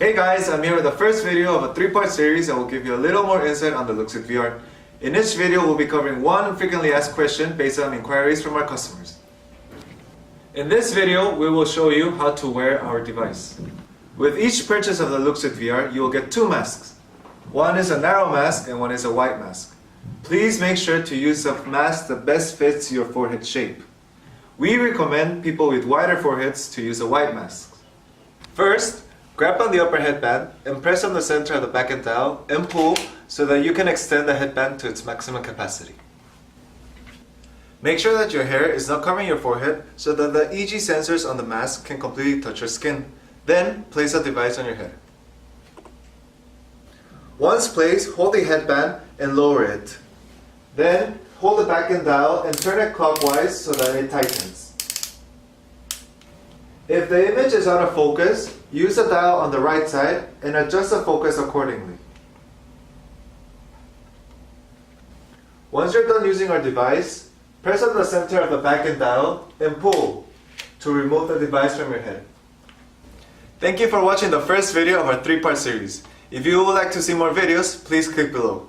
Hey guys, I'm here with the first video of a 3-part series that will give you a little more insight on the LooxidVR. In each video, we'll be covering one frequently asked question based on inquiries from our customers. In this video, we will show you how to wear our device. With each purchase of the LooxidVR, you will get two masks. One is a narrow mask and one is a wide mask. Please make sure to use a mask that best fits your forehead shape. We recommend people with wider foreheads to use a wide mask. First, grab on the upper headband and press on the center of the backend dial and pull so that you can extend the headband to its maximum capacity. Make sure that your hair is not covering your forehead so that the EG sensors on the mask can completely touch your skin. Then, place the device on your head. Once placed, hold the headband and lower it. Then, hold the backend dial and turn it clockwise so that it tightens. If the image is out of focus, use the dial on the right side and adjust the focus accordingly. Once you're done using our device, press on the center of the backend dial and pull to remove the device from your head. Thank you for watching the first video of our 3-part series. If you would like to see more videos, please click below.